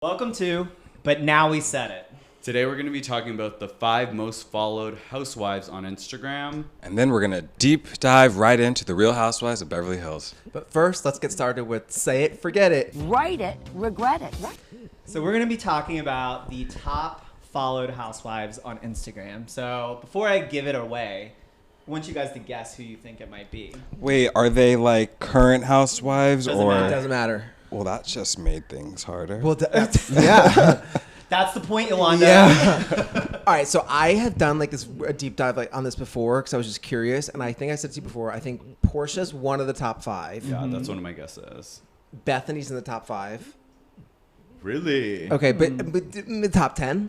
Welcome to But Now We Said It. Today we're going to be talking about the 5 most followed housewives on Instagram. And then we're going to deep dive right into the Real Housewives of Beverly Hills. But first, let's get started with Say It, Forget It. Write it, regret it. So we're going to be talking about the top followed housewives on Instagram. So before I give it away, I want you guys to guess who you think it might be. Wait, are they like current housewives Doesn't or? matter. Doesn't matter. Well, that just made things harder. Well, yeah. That's the point, Yolanda. Yeah. All right, so I have done like a deep dive on this before because I was just curious, and I think I said to you before, I think Portia's one of the top 5. Yeah, that's one of my guesses. Bethany's in the top 5. Really? Okay, but in the top 10?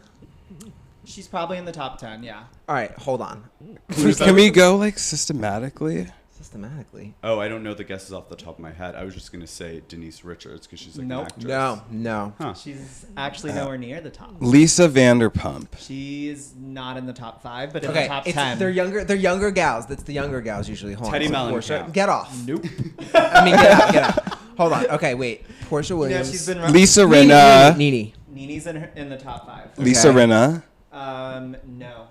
She's probably in the top 10, yeah. All right, hold on. Can we go like systematically? Systematically. Oh, I don't know the guesses off the top of my head. I was just going to say Denise Richards because she's like Nope. an actress. No. Huh. She's actually nowhere near the top. Lisa Vanderpump. She's not in the top 5, but in Okay, the top 10. they're younger gals. That's the younger gals usually. Hold Teddi on. Mellencamp. Portia, get off. Nope. I mean, get out. Hold on. Okay, wait. Portia You know, Williams. she's been Lisa Rinna. Nene. Nene's in the top 5. Lisa Okay. Rinna. No.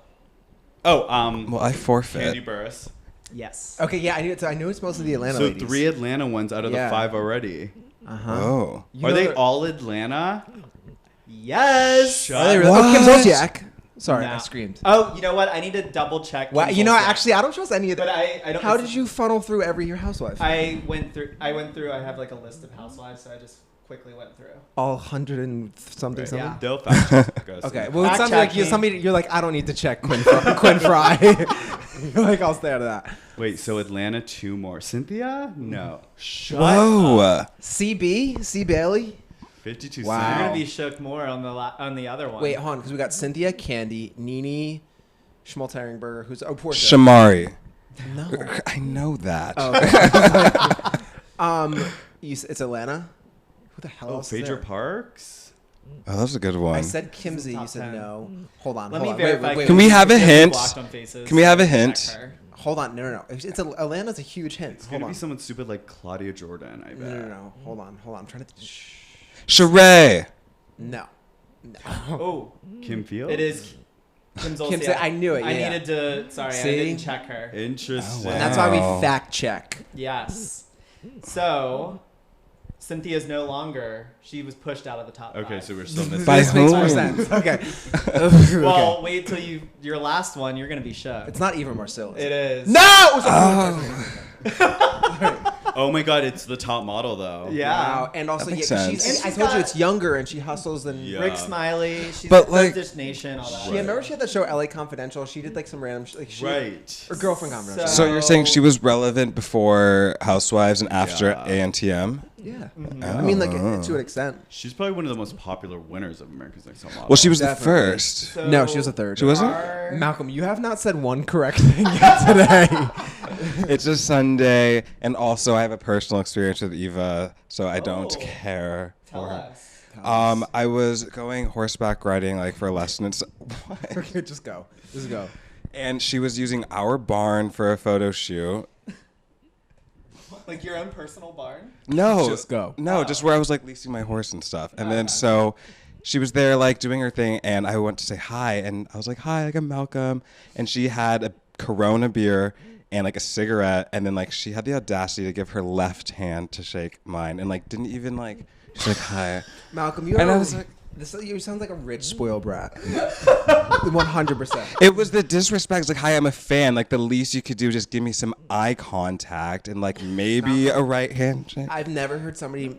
Oh, Well, I forfeit. Candy Burris. Yes. Okay, yeah, I knew it. So I knew it's mostly the Atlanta So ladies. 3 Atlanta ones out of Yeah. the 5 already. Uh-huh. Oh. You Are know they they're- all Atlanta? Yes. Are they really? What? Oh, Kim Zolciak. Sorry, No. I screamed. Oh, you know what? I need to double check. Wow, Kim you know, Zolciak. actually, I don't trust any of But that. I don't. How did you funnel through every Your Housewife? I went through. I have like a list of housewives, so I just quickly went through. All 100 and something, Right. something. Yeah. They'll fact check us. Okay, well, Fact it sounds like check me. you're like, I don't need to check Quinn Fry. You're like, I'll stay out of that. Wait, so Atlanta 2 more. Cynthia? No. Whoa. C. Bailey. 52 Wow. You're Cent. gonna be shook more on the other one. Wait, hold on, because we got Cynthia, Candy, Nene, Schmalteringberger, who's Portia. Shamari. No. I know that. Oh, okay. It's Atlanta. Who the hell Oh, else is Phaedra there? Parks? Oh, that's a good one. I said Kimsey. top You said 10. no. Hold on. Let hold me on. verify. Wait. Can we have a She's hint? blocked on Faces, Can we have a so I can hint? check her. Hold on. No. Atlanta's a huge hint. It's Hold going to on. be someone stupid like Claudia Jordan, I bet. No. Hold on. I'm trying to. Sheree. No. Oh, Kim Field? it is Kim Zolciak. Kim said- I knew it, I yeah. needed to. Sorry, I See? didn't check her. Interesting. Oh, wow. That's why we Wow. fact check. Yes. So, Cynthia's no longer. She was pushed out of the top 5. Okay, so we're still missing. By This makes more whom? sense. Okay. Well, Okay. wait till your last one. You're gonna be shook. It's not Eva Marcel. It is. No. Oh my god, it's the top model though. Yeah. Wow. And also, That makes yeah, 'cause sense. she's. And I she's told you got- it's younger, and she hustles and. Yeah. Rick Smiley. She's But, the like- Dish Nation, all that. Yeah, remember she had that show LA Confidential? She did like some random Right. or Girlfriend Confidential. So you're saying she was relevant before Housewives and after Yeah. ANTM? Yeah. Mm-hmm. I mean, like to an extent. She's probably one of the most popular winners of America's Next Top Model. Well, she was Definitely. the first. So No, she was a third. She wasn't? our- Malcolm, you have not said one correct thing yet today. It's a Sunday, and also I have a personal experience with Eva, so I don't Oh. care Tell for her. us. I was going horseback riding like for lessons, Okay, just go. Just go. and she was using our barn for a photo shoot. Like your own personal barn? No, Just go. No, just where I was like leasing my horse and stuff, and then so she was there like doing her thing, and I went to say hi, and I was like, "Hi, like I'm Malcolm," and she had a Corona beer and like a cigarette, and then like she had the audacity to give her left hand to shake mine, and like didn't even like. She's like, "Hi," Malcolm, you and are I was like. you sound like a rich spoiled brat. 100%. It was the disrespect. It's like, hi, I'm a fan. Like, the least you could do is just give me some eye contact and, like, maybe a right handshake. I've never heard somebody.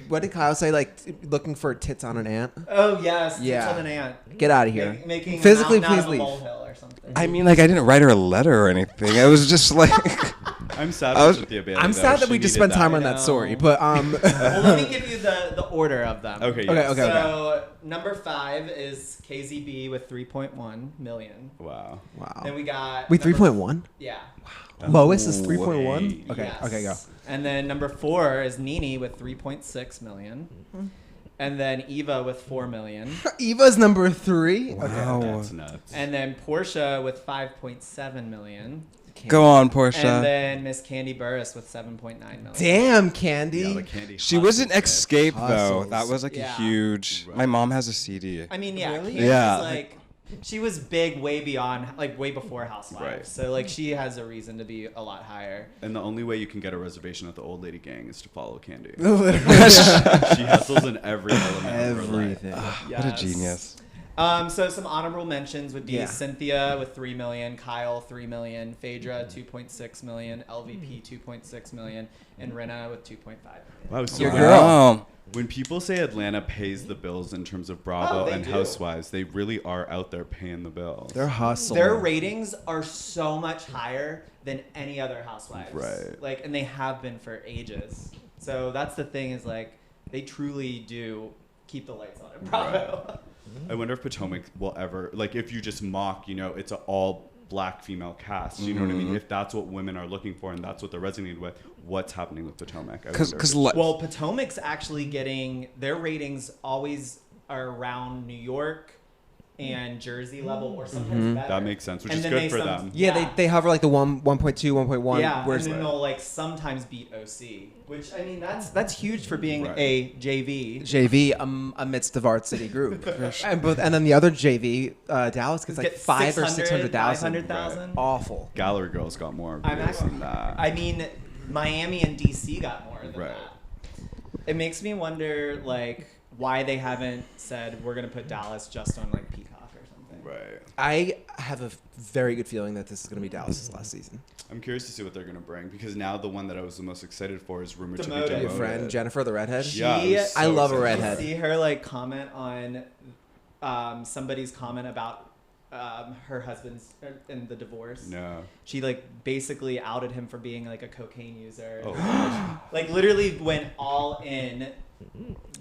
What did Kyle say? Like looking for tits on an ant. Oh yes. Yeah. It's on an ant. Get out of here. Making Physically, a mountain please out leave. of a molehill or something. I mean, like, I didn't write her a letter or anything. It was just like, I'm sad I was- for Cynthia Bailey. I'm though. sad that She we just needed spent time that. on that know. story, but Well, let me give you the order of them. Okay, Okay, yes. okay. So number 5 is KZB with 3.1 million. Wow. wow. Then we got Wait, number- 3.1. Yeah. Lowest is Oh, 3.1. wait. Okay, Yes. okay, go. And then number 4 is Nene with 3.6 million. And then Eva with 4 million. Eva's number 3. wow. That's nuts. And then Portia with 5.7 million. Go on, Portia. And then Miss Candy Burris with 7.9 million. Damn, Candy. Yeah, the Candy She was an hustles, Escape though. Hustles. That was like Yeah. a huge. Right. My mom has a CD. I mean, yeah. Really? Candy Yeah. was, like, she was big way beyond, like, way before Housewives. Right. So, like, she has a reason to be a lot higher. And the only way you can get a reservation at the Old Lady Gang is to follow Candy. Literally. She hustles in every element of her life. Everything. What a Yes. genius. So some honorable mentions would be Yeah. Cynthia with 3 million, Kyle 3 million, Phaedra 2.6 million, LVP 2.6 million, and Rinna with 2.5 million. Wow, so Your when- girl. Wow. When people say Atlanta pays the bills in terms of Bravo Oh, they and do. Housewives, they really are out there paying the bills. They're hustling. Their ratings are so much higher than any other Housewives. Right. Like, and they have been for ages. So that's the thing is, like, they truly do keep the lights on in Bravo. I wonder if Potomac will ever, like, if you just mock, it's an all black female cast. You know what I mean? If that's what women are looking for and that's what they're resonating with, what's happening with Potomac? I wonder if Because it's- Well, Potomac's actually getting their ratings always are around New York and Jersey level, or sometimes better. that makes sense, which And is then good they for some- them. Yeah, they hover like the 1.2, 1.1. Yeah, Where's and then they'll like sometimes beat OC, which I mean that's huge for being Right. a JV. JV amidst the varsity group, and then the other JV, Dallas gets like Get 500 or 600,000. 500,000. Awful. Gallery Girls got more I'm views actually, than that. I mean, Miami and DC got more than Right. that. It makes me wonder like why they haven't said we're gonna put Dallas just on like Peacock or something. Right. I have a very good feeling that this is going to be Dallas's last season. I'm curious to see what they're going to bring, because now the one that I was the most excited for is rumored to be Demoted. demoted. Your friend Jennifer, the redhead. Yeah, I was I so love a excited. redhead. See her like comment on somebody's comment about her husband's in the divorce. No. She like basically outed him for being like a cocaine user. Oh, gosh. Like literally went all in.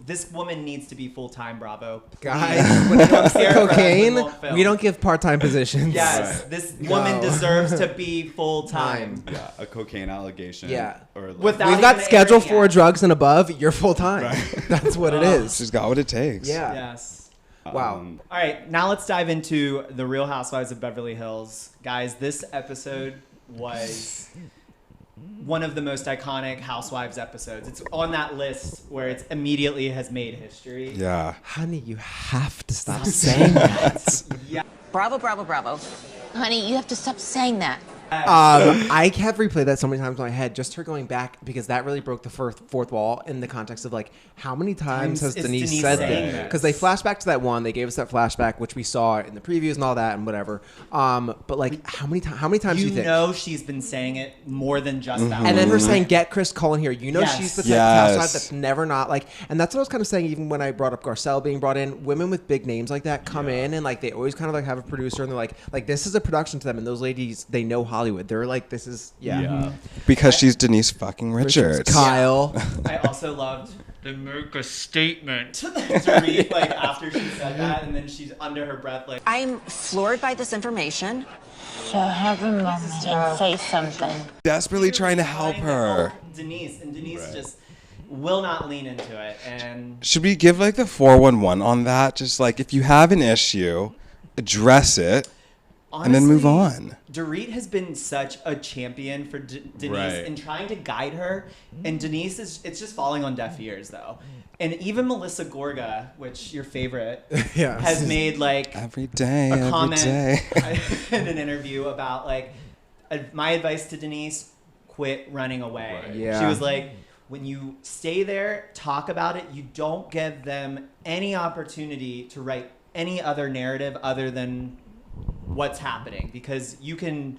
This woman needs to be full time. Bravo, Guys, when it comes to Sarah Brandon cocaine, won't film. we don't give part-time positions. Yes, Right. this woman deserves to be full time. Yeah, a cocaine allegation. Yeah. Or like, Without We've got even Schedule airing 4 it. drugs and above. You're full-time. Right. That's what it is. She's got what it takes. Yeah. Yes. Wow. All right, now let's dive into the Real Housewives of Beverly Hills. Guys, this episode was one of the most iconic Housewives episodes. It's on that list where it immediately has made history. Yeah. Honey, you have to stop saying that. Yeah. Bravo, bravo, bravo. Honey, you have to stop saying that. I have replayed that so many times in my head, just her going back, because that really broke the fourth wall in the context of like how many times has is Denise Denise said saying that? this? Because they flash back to that one, they gave us that flashback, which we saw in the previews and all that and whatever. But like how many times do You you think? know she's been saying it more than just that. And then her one saying, time. "Get Chris Cullen here." You know, Yes. she's the type Yes. of housewife that's never not like. And that's what I was kind of saying, even when I brought up Garcelle being brought in. Women with big names like that come in, and like they always kind of like have a producer, and they're like this is a production to them. And those ladies, they know Hollywood. They're like, this is Because she's Denise fucking Richards. Kyle. I also loved to make a statement to read like after she said that, and then she's under her breath like, I'm floored by this information. So have a moment and say something. Desperately trying to help her. Denise, and Denise just will not lean into it. And Should we give like the 411 on that? Just like if you have an issue, address it. And then move honestly, on. Dorit has been such a champion for Denise Right. in trying to guide her, and Denise it's just falling on deaf ears though. And even Melissa Gorga, which your favorite, Yeah. has made like Every day, a every comment day. in an interview about like my advice to Denise: quit running away. Right. Yeah. She was like, when you stay there, talk about it. You don't give them any opportunity to write any other narrative other than what's happening, because you can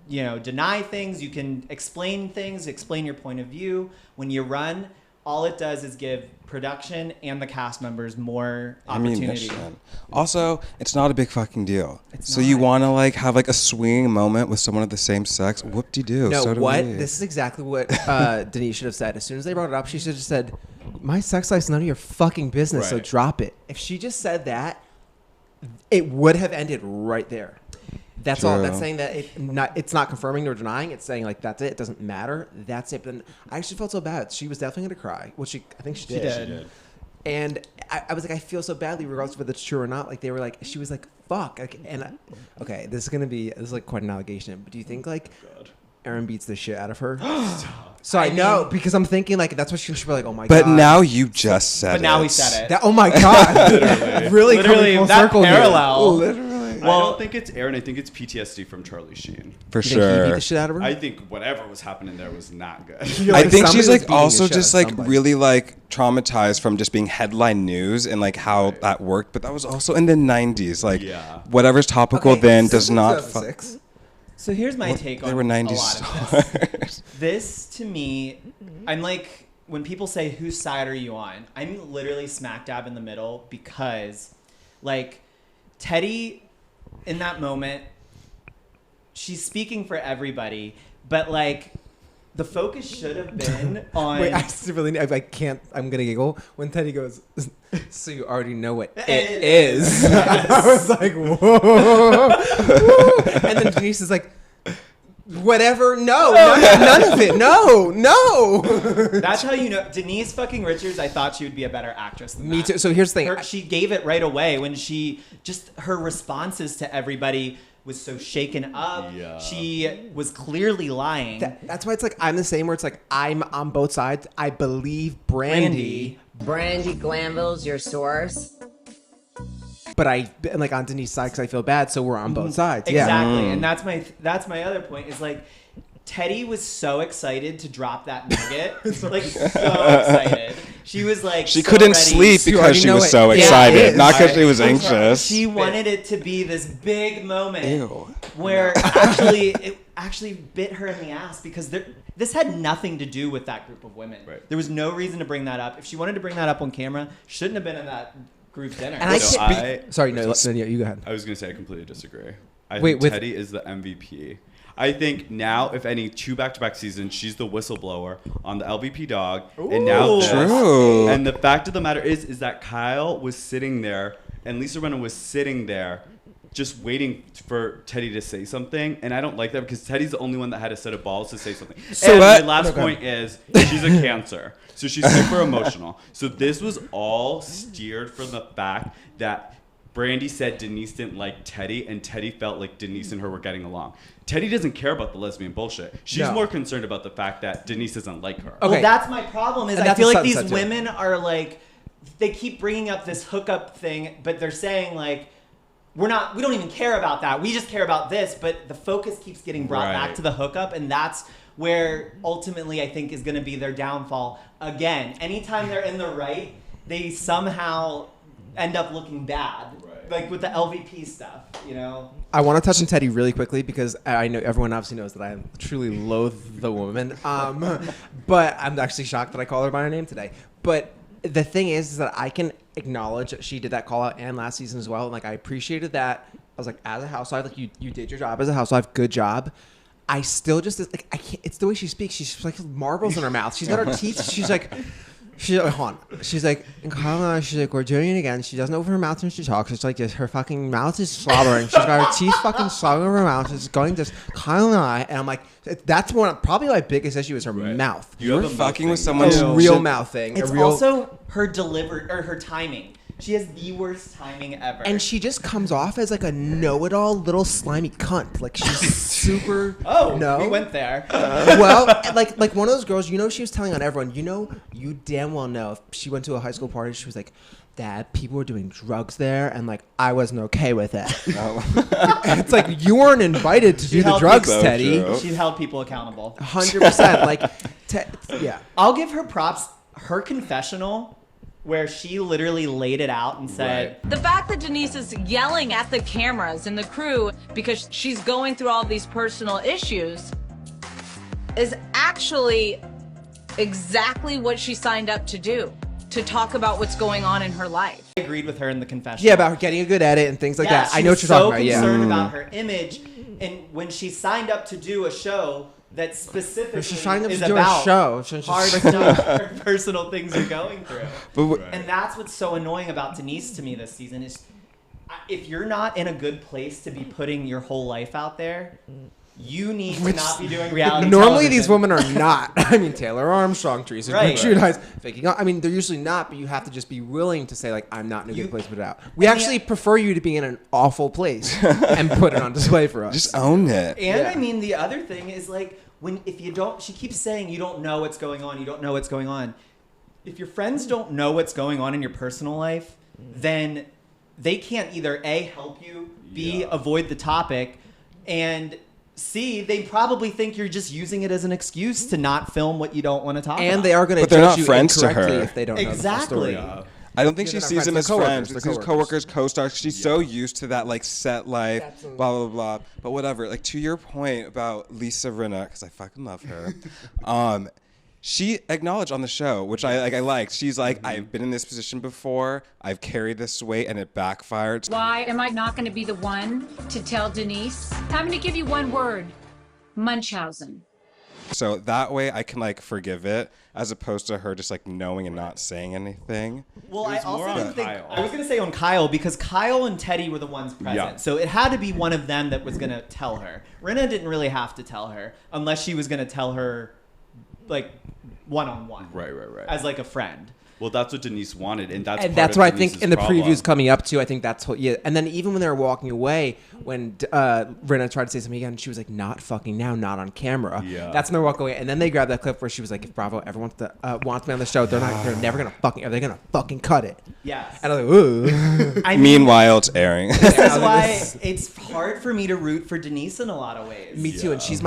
deny things, you can explain things, explain your point of view. When you run, all it does is give production and the cast members more opportunity. Ammunition. Also, it's not a big fucking deal. It's So you not. want to like have like a swinging moment with someone of the same sex? Whoop-de-doo. No, so do what? we. This is exactly what Denise should have said. As soon as they brought it up, she should have said, "My sex life's none of your fucking business, so Right. drop it." If she just said that, it would have ended right there. That's all. True. That's saying that it's not confirming nor denying. It's saying like that's it. It doesn't matter. That's it. But then I actually felt so bad. She was definitely going to cry, which I think she did. did. And I was like, I feel so badly, regardless of whether it's true or not. Like, they were like, she was like, fuck. Like, and okay, this is like quite an allegation, but do you think like Erin beats the shit out of her? So I know, because I'm thinking like that's what she should be like. Oh my god! But now you just said it. But now he said it. That, oh my god! Literally coming full that circle here. parallel. Literally. Well, I don't think it's Erin. I think it's PTSD from Charlie Sheen. For You think he beat sure. the shit out of her? I think whatever was happening there was not good. I think somebody she's was like beating also the shit just out of like somebody. really like traumatized from just being headline news and like how that worked. But that was also in the 90s. Like whatever's topical then does not. 2006. So here's my take on There were 90s a lot of this. stars. This to me, I'm like, when people say whose side are you on, I'm literally smack dab in the middle because, like, Teddi, in that moment, she's speaking for everybody, but like, the focus should have been on. Wait, I can't. I'm gonna giggle when Teddy goes. So you already know what it is. I was like, whoa. And then Denise is like, whatever. No, none of it. No. That's how you know. Denise fucking Richards, I thought she would be a better actress than Me that. too. So here's the thing. She gave it right away when she just her responses to everybody was so shaken up. Yeah. She was clearly lying. That's why it's like I'm the same. Where it's like I'm on both sides. I believe Brandi. Brandi Glanville's your source. But I'm like on Denise's side because I feel bad, so we're on both sides. Yeah. Exactly, and that's my other point. Is like Teddi was so excited to drop that nugget, like so excited. She was like She so couldn't ready. sleep You because already she know was it. so Yeah, excited, it is. not because she was anxious. She wanted it to be this big moment Ew. where it actually bit her in the ass because this had nothing to do with that group of women. Right. There was no reason to bring that up. If she wanted to bring that up on camera, shouldn't have been in that group dinner. And I So can't. Sorry, no. You go ahead. I was going to say I completely disagree. I Wait, think with- Teddi is the MVP. I think now, if any, 2 back-to-back seasons, she's the whistleblower on the LVP dog. And now this. True. And the fact of the matter is that Kyle was sitting there and Lisa Rinna was sitting there just waiting for Teddi to say something. And I don't like that because Teddi's the only one that had a set of balls to say something. So and what? my last point is she's a Cancer. So she's super emotional. So this was all steered from the fact that Brandi said Denise didn't like Teddi, and Teddi felt like Denise and her were getting along. Teddi doesn't care about the lesbian bullshit. She's No. more concerned about the fact that Denise doesn't like her. Okay. Well, that's my problem. Is And I that's feel what like Sutton these said, too. women are like, they keep bringing up this hookup thing, but they're saying like, we don't even care about that. We just care about this. But the focus keeps getting brought back Right. to the hookup, and that's where ultimately I think is going to be their downfall. Again, anytime they're in the right, they somehow end up looking bad. Right. Like with the LVP stuff, you know? I want to touch on Teddi really quickly because I know everyone obviously knows that I truly loathe the woman. But I'm actually shocked that I call her by her name today. But the thing is that I can acknowledge that she did that call out and last season as well. And like I appreciated that. I was like, as a housewife, like you did your job as a housewife, good job. I still just like I can't. It's the way she speaks. She's like marbles in her mouth. She's got her teeth. She's like, hold on. She's like, she's like, we're doing it again. She doesn't open her mouth when she talks. It's like this. Her fucking mouth is slobbering. She's got her teeth fucking slobbering over her mouth. It's going this Kyle and I. And I'm like, that's probably my biggest issue is her mouth. You have You're a fucking with mouth someone thing. A who real should- mouth thing. It's a real, also her her timing. She has the worst timing ever. and she just comes off as like a know-it-all little slimy cunt. Like she's super. oh, no, we went there. well, like one of those girls, you know, she was telling on everyone, you damn well know if she went to a high school party, she was like, Dad, people were doing drugs there, and like I wasn't okay with it. And it's like you weren't invited to do the held drugs, people- Teddy. So true. She held people accountable. 100%. Like, yeah. I'll give her props. Her confessional, where she literally laid it out and said, The fact that Denise is yelling at the cameras and the crew because she's going through all these personal issues is actually exactly what she signed up to do, to talk about what's going on in her life. I agreed with her in the confessional. Yeah, about her getting a good edit and things like that. she I know what was you're talking about. so Yeah. concerned about her image, and when she signed up to do a show that specifically She signed up is to do a about show. hard stuff, her personal things are going through. But And that's what's so annoying about Denise to me this season is if you're not in a good place to be putting your whole life out there, you need to not be doing reality Normally, television. these women are not. I mean, Taylor Armstrong, Teresa Right. Giudice, faking. I mean, they're usually not, but you have to just be willing to say, like, I'm not in a good place to put it out. We actually prefer you to be in an awful place and put it on display for us. Just own it. And I mean, the other thing is like if you don't, she keeps saying you don't know what's going on. You don't know what's going on. If your friends don't know what's going on in your personal life, then they can't either A, help you, B, avoid the topic, and C, they probably think you're just using it as an excuse to not film what you don't want to talk about. And they are going to But they're judge not you friends to incorrectly her. if they don't know the Exactly. full story. I don't think Yeah, she they're not sees them friends, as they're friends. coworkers, These they're co-workers, co-stars. She's so used to that like set life, blah blah blah. But whatever. Like to your point about Lisa Rinna, because I fucking love her. She acknowledged on the show, which I liked. She's like, I've been in this position before. I've carried this weight, and it backfired. Why am I not going to be the one to tell Denise? I'm going to give you one word: Munchausen. So that way, I can like forgive it, as opposed to her just like knowing and not saying anything. Well, I also more on didn't think Kyle. I was going to say on Kyle because Kyle and Teddi were the ones present. Yeah. So it had to be one of them that was going to tell her. Rinna didn't really have to tell her unless she was going to tell her like one-on-one. Right. As like a friend. Well, that's what Denise wanted, and that's What I think in the previews coming up to. I think that's what. Yeah, and then even when they were walking away, when Rinna tried to say something again, she was like, "Not fucking now, not on camera." Yeah. That's when they're walking away, and then they grabbed that clip where she was like, "If Bravo ever wants me on the show, they're never gonna fucking. Are they gonna fucking cut it?" Yes. And I was like, "Ooh." I mean, Meanwhile, it's airing. this is why it's hard for me to root for Denise in a lot of ways. Me too, and she's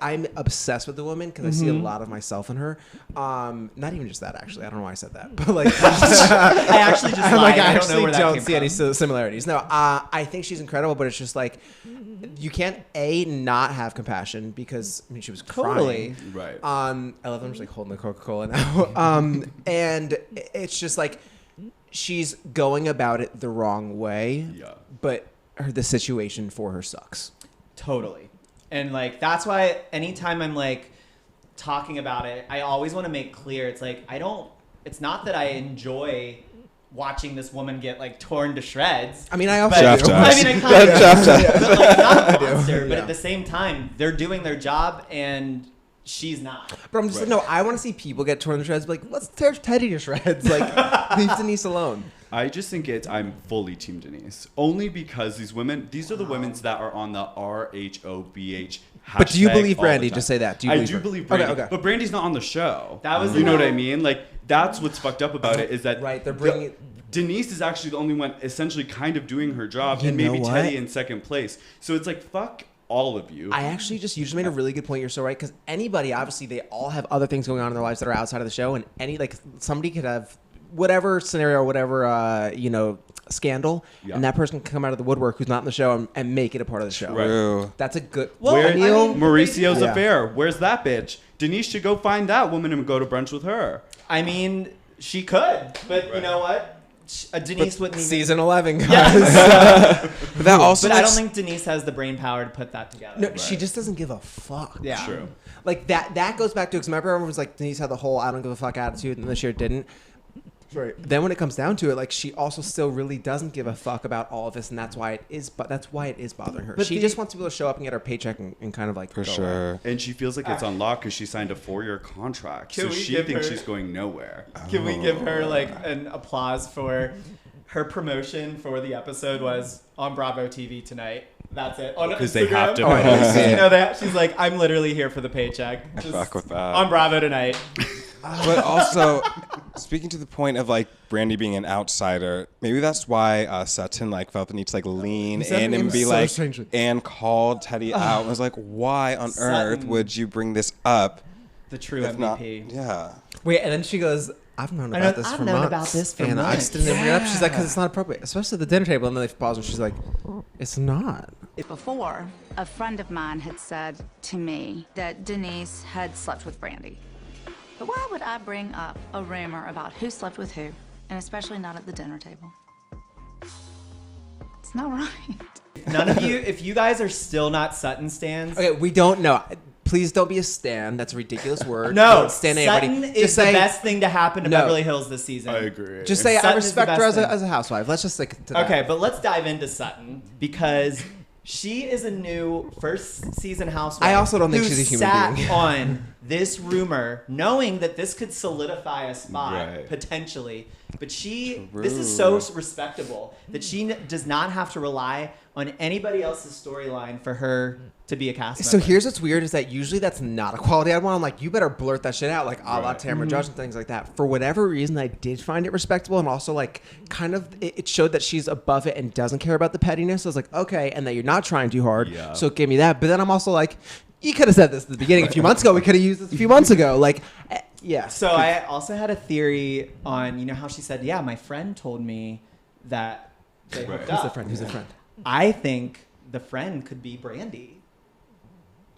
I'm obsessed with the woman because I see a lot of myself in her. Not even just that, actually. I don't know why I said that, but like, I actually just I'm lied. like, I I don't know actually where that don't came see from. any similarities. No, I think she's incredible, but it's just like you can't not have compassion because I mean she was Totally. crying. Right. I love them just like holding the Coca-Cola now. And it's just like she's going about it the wrong way. Yeah. But the situation for her sucks. Totally. And like that's why anytime I'm like talking about it, I always want to make clear it's like it's not that I enjoy watching this woman get like torn to shreds. I mean, I also Jeff do. does. I mean, I kind of Jeff does. but like not a monster, but Yeah. at the same time, they're doing their job and she's not. But I'm just like, no, I want to see people get torn to shreds. Like, let's tear Teddi to shreds. Like, leave Denise alone. I just think I'm fully Team Denise. Only because these are the women that are on the RHOBH hashtag. But do you believe all the Brandi? time. Just say that. Do you I believe do her? believe Brandi. Okay. But Brandi's not on the show. That was You know the- what I mean? Like, that's what's fucked up about it is that Right, they're bringing- Denise is actually the only one essentially kind of doing her job, You and maybe know what? Teddi in second place. So it's like, fuck all of you. I actually you just made a really good point. You're so right. Because anybody, obviously, they all have other things going on in their lives that are outside of the show. And somebody could have whatever scenario, whatever, scandal. Yeah. And that person can come out of the woodwork who's not in the show and make it a part of the show. Right. True. That's a good. Well, Where, Aneal- Mauricio's Yeah. affair. Where's that bitch? Denise should go find that woman and go to brunch with her. I mean, she could, but you know what? Denise wouldn't even. Season 11, guys. But that also. But I like, don't think Denise has the brain power to put that together. No, she just doesn't give a fuck. Yeah. True. Like that goes back to, because remember everyone was like, Denise had the whole I don't give a fuck attitude, and this year didn't. Right. Then when it comes down to it, like she also still really doesn't give a fuck about all of this, and that's why it is. But that's why it is bothering her. But She just wants to be able to show up and get her paycheck and kind of like For go sure. away. And she feels like it's unlocked because she signed a 4-year contract. Can So we she give thinks her- she's going nowhere. Can we give her like an applause for her promotion for the episode was on Bravo TV tonight? That's it. On 'Cause they Instagram. have to Oh, I know. post. You know that she's like, I'm literally here for the paycheck. Just fuck with that. on Bravo tonight. But also, speaking to the point of like Brandi being an outsider, maybe that's why Sutton like felt the need to like lean said her in name and be so like, strangely. and called Teddi out and was like, why on earth Sutton. would you bring this up? The true If not, MVP. yeah. Wait, and then she goes, I've known about this I've for known months. about this for and I months. just didn't bring it up. She's like, because it's not appropriate, especially at the dinner table. And then they pause and she's like, it's not. Before, a friend of mine had said to me that Denise had slept with Brandi. But why would I bring up a rumor about who slept with who, and especially not at the dinner table? It's not right. None of you, if you guys are still not Sutton stans, Okay, we don't know. Please don't be a stan. That's a ridiculous word. no, Don't stan Sutton anybody. is Just the say, best thing to happen to No. Beverly Hills this season. I agree. Just say, I Sutton is the respect her best as thing. a housewife. Let's just stick to that. Okay, but let's dive into Sutton because She is a new first season housewife. I also don't think who she's a human sat being. on this rumor, knowing that this could solidify a spot Right. potentially. But this is so respectable that she does not have to rely on anybody else's storyline for her to be a cast So member. here's what's weird is that usually that's not a quality I'd want. I'm like, you better blurt that shit out, like a la Right. Tamara Judge and things like that. For whatever reason, I did find it respectable, and also like kind of it showed that she's above it and doesn't care about the pettiness. I was like, okay, and that you're not trying too hard. Yeah. So it gave me that. But then I'm also like, you could have said this at the beginning a few months ago. We could have used this a few months ago. Like, yeah. So I also had a theory on, you know, how she said, yeah, my friend told me that they Right. hooked Who's up. the friend? Who's the friend? I think the friend could be Brandi.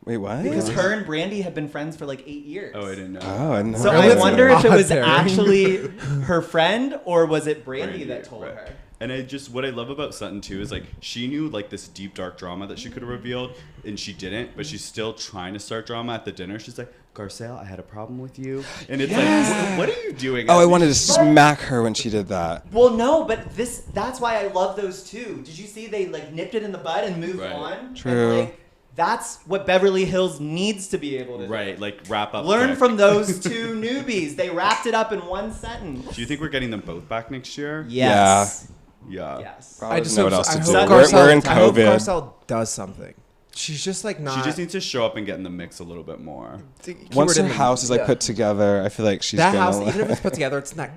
Wait, what? Because her and Brandi have been friends for like 8 years. Oh, I didn't know. Oh, I know. So Really? I That's wonder an if it odd was pairing. actually her friend or was it Brandi Brandi, that told right. her. And what I love about Sutton too is like she knew like this deep dark drama that she could have revealed, and she didn't. But she's still trying to start drama at the dinner. She's like, Garcelle, I had a problem with you, and it's like, what are you doing? Oh, I wanted to smack her when she did that. Well, no, but that's why I love those two. Did you see they like nipped it in the bud and moved Right. on? True. And, like, that's what Beverly Hills needs to be able to do. Right, like wrap up. Learn quick. from those two newbies. They wrapped it up in one sentence. Do you think we're getting them both back next year? Yes. Yeah. Yes. I just know what else to do. hope We're in I hope COVID. Garcelle does something. She's just like not. She just needs to show up and get in the mix a little bit more. Once her Keyword in the- house is like yeah. put together, I feel like she's that gonna house, like- even if it's put together, it's not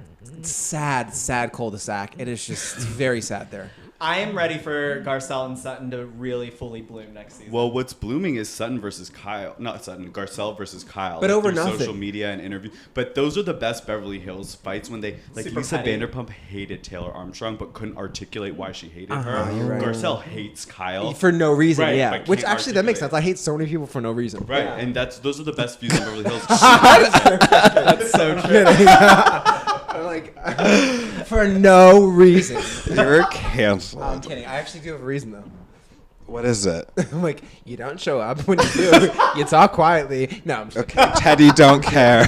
sad cul-de-sac. It is just very sad there. I am ready for Garcelle and Sutton to really fully bloom next season. Well, what's blooming is Sutton versus Kyle. Not Sutton, Garcelle versus Kyle. But over through nothing. social media and interview. But those are the best Beverly Hills fights when they like Super Lisa petty. Vanderpump hated Taylor Armstrong but couldn't articulate why she hated You're her. right. Garcelle hates Kyle. For no reason, Right, yeah. but Which can't actually that makes sense. articulate. I hate so many people for no reason. Right, Yeah. and those are the best views in Beverly Hills. That's so true. Like for no reason. You're I'm canceled. kidding. I actually do have a reason though. What is it? I'm like, you don't show up. When you do, you talk quietly. No, I'm just Okay, Teddy, don't care.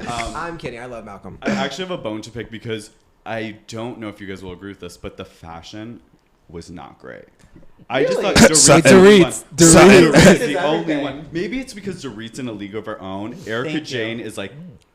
I'm kidding. I love Malcolm. I actually have a bone to pick because I don't know if you guys will agree with this, but the fashion was not great. I just thought Dorit. Dorit is Is the only everything. one. Maybe it's because Dorit's in a league of her own. Erika Thank you. Jane is like,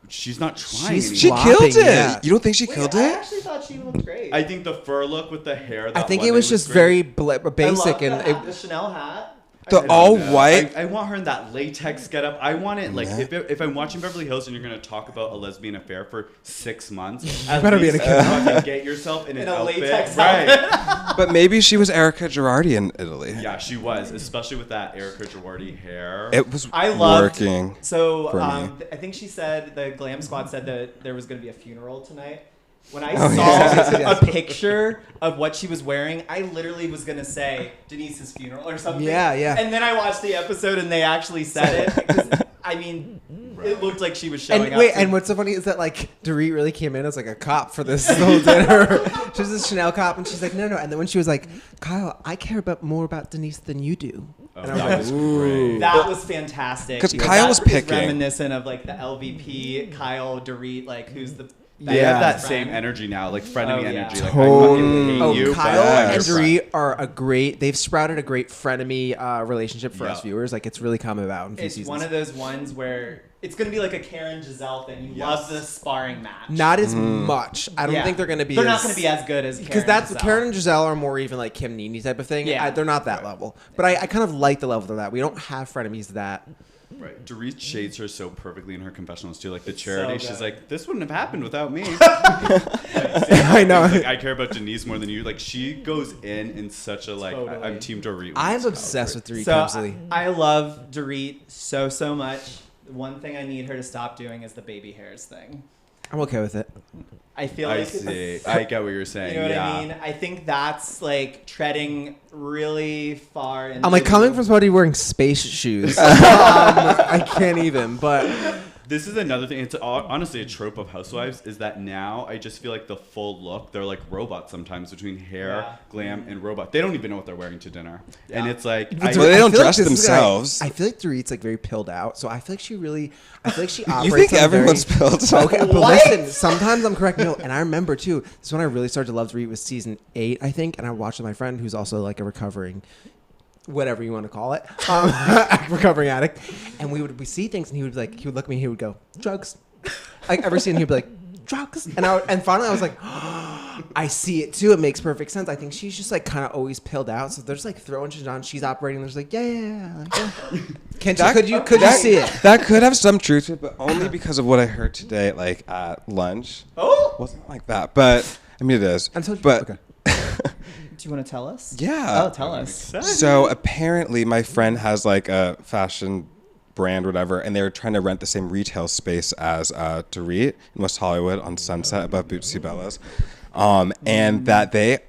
she's not trying She's She anymore. killed it. yeah. You don't think she Wait, killed I it? actually thought she looked great. I think the fur look with the hair. I that think one, it was just great. very I basic love and the, the Chanel hat. The I don't all know. white. I want her in that latex getup. I want it like Yeah. if I'm watching Beverly Hills and you're gonna talk about a lesbian affair for 6 months, at better be in least a fucking get yourself in an a outfit. latex Right. But maybe she was Erika Girardi in Italy. Yeah, she was, especially with that Erika Girardi hair. It was I loved. working. So for me. I think she said the Glam Squad said that there was going to be a funeral tonight. When I Oh, saw yeah. a picture of what she was wearing, I literally was going to say Denise's funeral or something. Yeah, yeah. And then I watched the episode and they actually said it. 'Cause, I mean, it looked like she was showing And up. wait, to- and what's so funny is that like Dorit really came in as like a cop for this whole dinner. She was a Chanel cop, and she's like, no. And then when she was like, Kyle, I care more about Denise than you do. Oh, And I was that like, was ooh. great. that was fantastic. 'Cause because Kyle that was is picking. reminiscent of like the LVP, Kyle, Dorit, like who's the They Yeah. have that best same friend. energy now, like frenemy Oh, yeah. energy. Like I fucking hate Oh, you. but Kyle I'm and your friend. Dorit are they've sprouted a great frenemy relationship for Yeah. us viewers. Like it's really come about in a few It's seasons. one of those ones where it's going to be like a Karen Giselle thing. You Yes. love the sparring match. Not as much. I don't Yeah. think they're going to be. They're not going to be as good as because Karen that's Giselle. Karen and Giselle are more even like Kim Nene type of thing. Yeah. They're not that level. But I kind of like the level of that. We don't have frenemies that. Right. Dorit shades her so perfectly in her confessionals too. Like the charity, so she's good. like, this wouldn't have happened without me. I know. Like, I care about Denise more than you. Like she goes in such a like. Totally. I'm Team Dorit. I'm obsessed with Dorit So Kemsley. I love Dorit so much. The one thing I need her to stop doing is the baby hairs thing. I'm okay with it. I feel I like see. I get what you're saying. You know what yeah. I mean? I think that's like treading really far. Into I'm like coming from somebody wearing space shoes. I can't even. But This is another thing. It's honestly a trope of Housewives is that now I just feel like the full look. They're like robots sometimes between hair, Yeah. glam, and robot. They don't even know what they're wearing to dinner, and it's like Well, they don't feel dress this is gonna- themselves. I feel like Dorit's like very pilled out. So I feel like she operates. You think on everyone's very, pilled out? Okay, but What? listen. Sometimes I'm correct. No, and I remember too. This is when I really started to love Dorit was season 8, I think, and I watched with my friend who's also like a recovering whatever you want to call it, recovering addict, and we see things, and he would look at me, and he would go, drugs. Like every scene, he'd be like, drugs, and finally I was like, I see it too. It makes perfect sense. I think she's just like kind of always pilled out, so there's like throwing shit on. She's operating. There's like, yeah. Could you see it? That could have some truth to it, but only because of what I heard today, like at lunch. Oh, wasn't like that, but I mean it is. But okay. Do you want to tell us? Yeah. Oh, tell us. So apparently, my friend has like a fashion brand, whatever, and they were trying to rent the same retail space as Dorit in West Hollywood on Sunset above Bootsy Bella's, and that they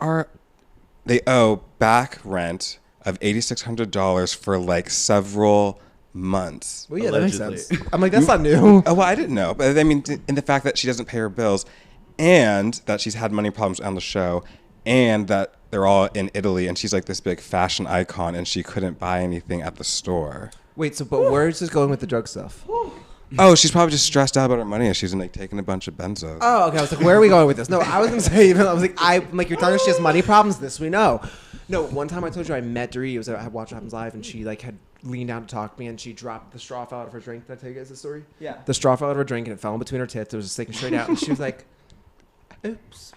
owe back rent of $8,600 for like several months. Well, yeah, allegedly. That makes sense. I'm like, that's not new. Oh, well, I didn't know, but I mean, in the fact that she doesn't pay her bills, and that she's had money problems on the show, and that they're all in Italy, and she's like this big fashion icon, and she couldn't buy anything at the store. Wait, but where is this going with the drug stuff? Oh, she's probably just stressed out about her money, and she's like taking a bunch of benzos. Oh, okay. I was like, where are we going with this? No, I was gonna say, I'm like, you're telling her she has money problems. This we know. No, one time I told you I met Dorit. It was at Watch What Happens Live, and she like had leaned down to talk to me, and she dropped the straw out of her drink. Did I tell you guys the story? Yeah. The straw fell out of her drink, and it fell in between her tits. It was just sticking straight out, and she was like, "Oops,"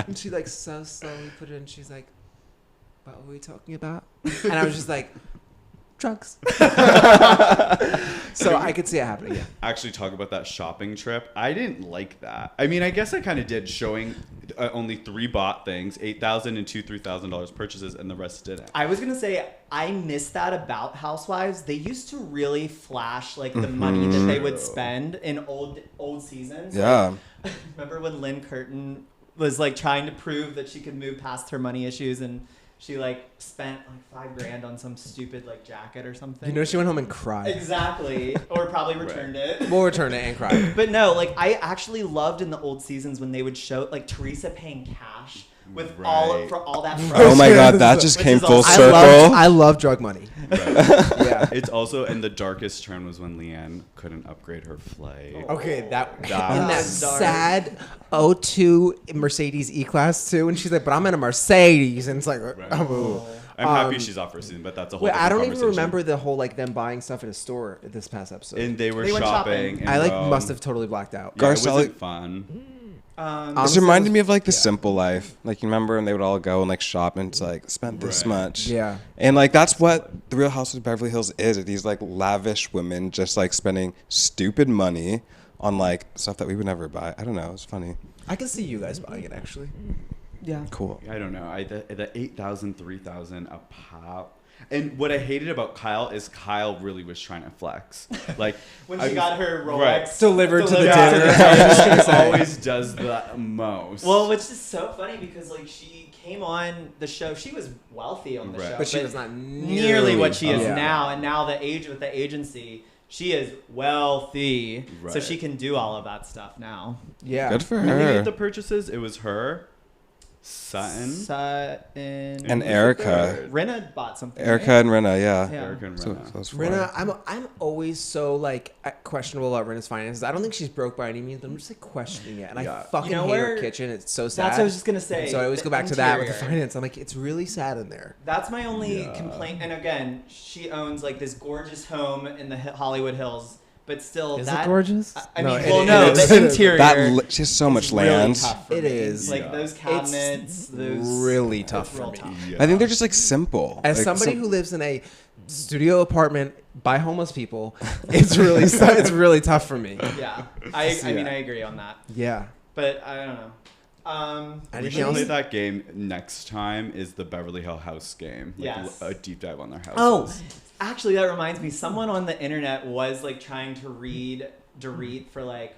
and she like so slowly put it in. She's like, "What were we talking about?" And I was just like, drugs. So I could see it happening. Yeah. Actually, talk about that shopping trip. I didn't like that. I mean, I guess I kind of did, showing only 3 bought things, $8,000 and $3,000 purchases, and the rest didn't. I was gonna say I miss that about Housewives. They used to really flash like the money that they would spend in old seasons. Yeah. Like, remember when Lynn Curtin was like trying to prove that she could move past her money issues, and she like spent like $5,000 on some stupid like jacket or something. You know, she went home and cried. Exactly. Or probably returned it. We'll return it and cry. But no, like I actually loved in the old seasons when they would show like Teresa paying cash with for all that. Oh my God, that just came full circle. I love drug money. Right. Yeah. It's also, and the darkest turn was when Leanne couldn't upgrade her flight. Okay, that in was that sad 02 Mercedes E-Class too, and she's like, "But I'm in a Mercedes," and it's like, oh. I'm happy she's off for a season, but that's a whole. Wait, I don't even conversation. remember the whole like them buying stuff at a store this past episode. And they went shopping. in I like Rome. must have totally blacked out. Yeah, it Garcelle- wasn't fun. This reminded me of like The Simple Life. Like, you remember when they would all go and like shop and it's like spent this much. Yeah. And like that's what the Real Housewives of Beverly Hills is. These like lavish women just like spending stupid money on like stuff that we would never buy. I don't know. It's funny. I can see you guys buying it actually. Yeah. Cool. I don't know. The 8,000, 3,000 a pop. And what I hated about Kyle is Kyle really was trying to flex. Like when she got her Rolex delivered to the dinner. She always does the most. Well, which is so funny because like she came on the show. She was wealthy on the show, but she was not nearly what she is Yeah. now. And now with the agency, she is wealthy, so she can do all of that stuff now. Yeah. Good for Who made her. the purchases? It was her, Sutton, And Erika. Rinna bought something. Erika right? and Rinna, yeah. Erika and So Rinna. that's Rinna, fun. I'm always so like questionable about Rinna's finances. I don't think she's broke by any means, but I'm just like questioning it, and I fucking You know hate where- her kitchen. It's so sad. That's what I was just gonna say. And so I always the go back to that with the interior. finance. I'm like, it's really sad in there. That's my only complaint. And again, she owns like this gorgeous home in the Hollywood Hills, but still, Is that it gorgeous? I No, mean, it- well, it no, is. the interior. She has so much is really land. tough for It me. is. Like Yeah. those cabinets. Those really tough it's for real me. tough. Yeah. I think they're just like simple. As Like, somebody who lives in a studio apartment by homeless people, it's really it's really tough for me. Yeah, I mean, I agree on that, Yeah. but I don't know. We Anything should else? play that game next time. Is the Beverly Hill House game? Like Yes. a deep dive on their houses. Oh, actually, that reminds me. Someone on the internet was like trying to read Dorit for like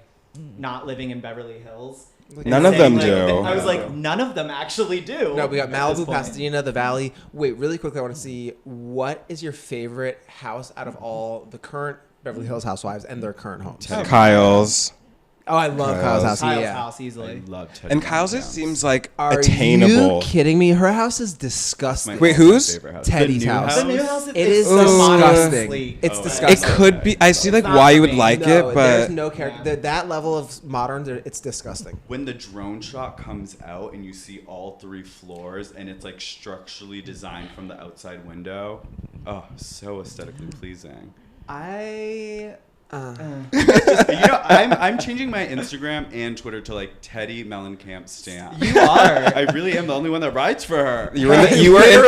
not living in Beverly Hills. None of them Like, do. I was like, none of them actually do. No, we got at this Malibu, point. Pasadena, the Valley. Wait, really quickly, I want to see what is your favorite house out of all the current Beverly Hills Housewives and their current homes? Kyle's. Oh, I love Kyle's house. Kyle's Yeah. house easily. I love Teddi And Kyle's it Mellencamp. seems like Are attainable. you kidding me? Her house is disgusting. My Wait, all-time whose? favorite house. Teddy's The new house. The new house It is disgusting. It's Oh, It disgusting. could be. I see like not why you for would me. like No, it, there's but no character. That level of modern, it's disgusting. When the drone shot comes out and you see all 3 floors and it's like structurally designed from the outside window, Oh, so aesthetically pleasing. I'm changing my Instagram and Twitter to like Teddi Mellencamp stan. You are. I really am the only one that rides for her. You are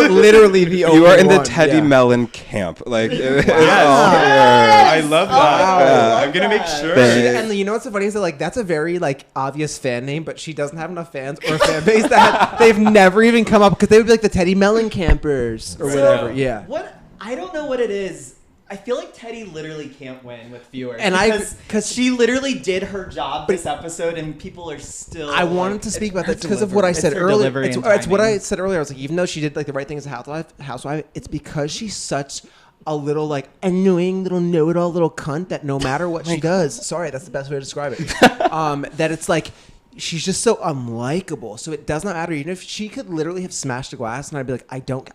literally the only You are in the one. Teddi Mellencamp. Like, I love that. Wow. I'm gonna make sure. And you know what's so funny is that like that's a very like obvious fan name, but she doesn't have enough fans or a fan base that they've never even come up because they would be like the Teddi Mellencampers or whatever. Yeah. What? I don't know what it is. I feel like Teddi literally can't win with viewers. And because she literally did her job this episode, and people are still. I wanted to speak about that because of what I said earlier. It's what I said earlier. I was like, even though she did like the right thing as a housewife, it's because she's such a little like annoying little know-it-all little cunt that no matter what she does, sorry, that's the best way to describe it. That it's like. She's just so unlikable. So it does not matter. Even if she could literally have smashed a glass, and I'd be like, I don't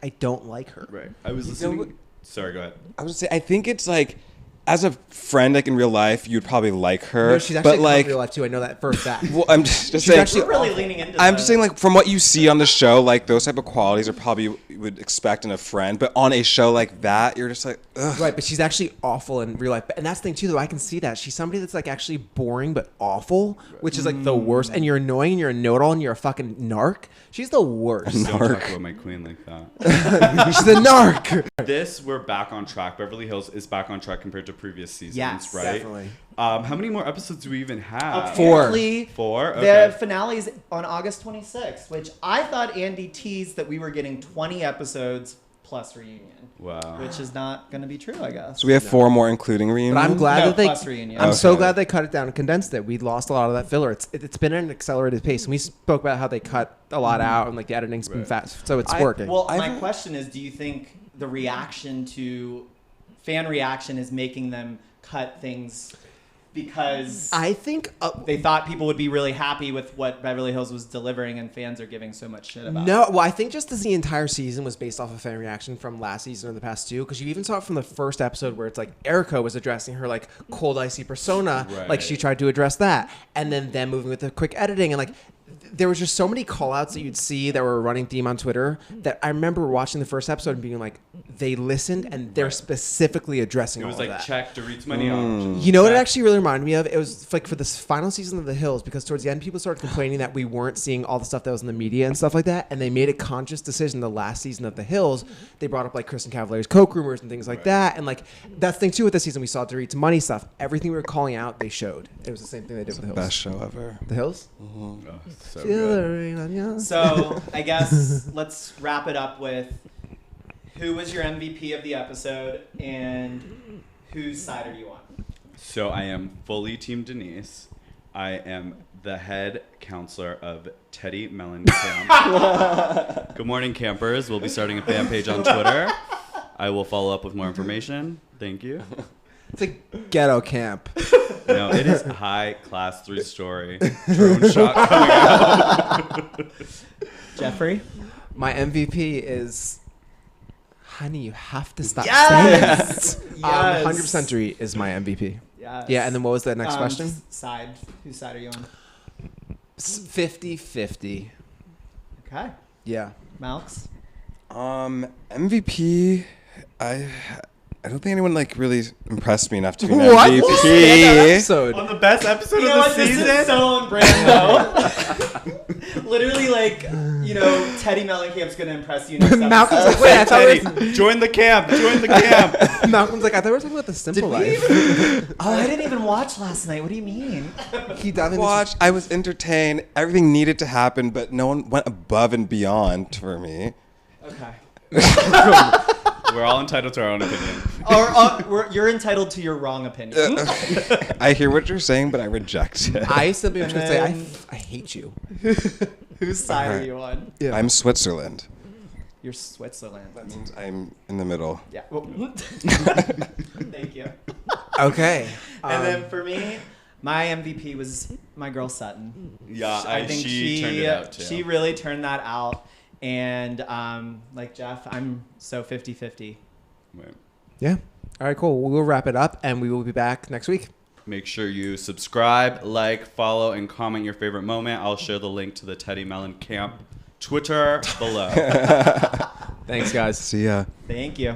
like her. Right. I was listening. Sorry, go ahead. I was gonna say, I think it's like, as a friend, like in real life, you'd probably like her. No, she's actually but like in real life too. I know that for a fact. Well, I'm just she's saying. Actually really leaning into. I'm just saying, like from what you see on the show, like those type of qualities are probably you would expect in a friend. But on a show like that, you're just like, ugh. Right, but she's actually awful in real life. And that's the thing too, though. I can see that she's somebody that's like actually boring but awful, which is like the worst. And you're annoying, and you're a know-it-all, and you're a fucking narc. She's the worst. Don't talk about my queen like that. She's a narc. We're back on track. Beverly Hills is back on track compared to previous seasons, yes, right? Definitely. How many more episodes do we even have? Four. Four? Okay. The finale's on August 26th, which I thought Andy teased that we were getting 20 episodes plus reunion. Wow. Which is not going to be true, I guess. So we have 4 more, including reunion. But I'm glad that they. Plus reunion. I'm so glad they cut it down and condensed it. We lost a lot of that filler. It's been an accelerated pace, and we spoke about how they cut a lot out and like the editing's been fast, so it's working. Well, my question is, do you think the fan reaction is making them cut things because I think they thought people would be really happy with what Beverly Hills was delivering, and fans are giving so much shit about it? No, well, I think just as the entire season was based off of fan reaction from last season or the past 2, because you even saw it from the first episode where it's like Erika was addressing her like cold icy persona, like she tried to address that, and then them moving with the quick editing, and like there was just so many call outs that you'd see that were a running theme on Twitter that I remember watching the first episode and being like, they listened and they're specifically addressing all of that. It was like, check Dorit's money options. You know what it actually really reminded me of? It was like for this final season of The Hills, because towards the end people started complaining that we weren't seeing all the stuff that was in the media and stuff like that, and they made a conscious decision the last season of The Hills. They brought up like Kristen Cavallier's Coke rumors and things like that, and like that's the thing too with this season. We saw Dorit's money stuff. Everything we were calling out, they showed. It was the same thing they did with The Hills. Best show ever. The Hills? Mm-hmm. Oh, so good. So I guess let's wrap it up with who was your MVP of the episode and whose side are you on? So I am fully Team Denise. I am the head counselor of Teddi Mellencamp. Good morning, campers. We'll be starting a fan page on Twitter. I will follow up with more information. Thank you. It's a ghetto camp. No, it is high class 3-story drone shot coming out. Jeffrey? My MVP is, honey, you have to stop saying that. 100% Dorit is my MVP. Yes. Yeah, and then what was the next question? Side. Whose side are you on? 50-50. Okay. Yeah. Malx? MVP, I don't think anyone like really impressed me enough to be an What? MVP. Episode. On the best episode You know of what? the This season. is so on brand, though. Literally, like, you know, Teddi Mellencamp's gonna impress you next Malcolm's episode. like, wait, I thought Teddi, join the camp. Join the camp. Malcolm's like, I thought we were talking about the simple life. Oh, I didn't even watch last night. What do you mean? He done Watched. I was entertained. Everything needed to happen, but no one went above and beyond for me. Okay. We're all entitled to our own opinion. You're entitled to your wrong opinion. I hear what you're saying, but I reject it. I simply was going to say, I hate you. Whose side are you on? Yeah. I'm Switzerland. You're Switzerland. That means I'm in the middle. Yeah. Well, thank you. Okay. And then for me, my MVP was my girl Sutton. Yeah, I think she turned it out too. She really turned that out. And like Jeff, I'm so 50-50. Right. Yeah. All right, cool. We'll wrap it up, and we will be back next week. Make sure you subscribe, like, follow, and comment your favorite moment. I'll share the link to the Teddi Mellencamp Twitter below. Thanks, guys. See ya. Thank you.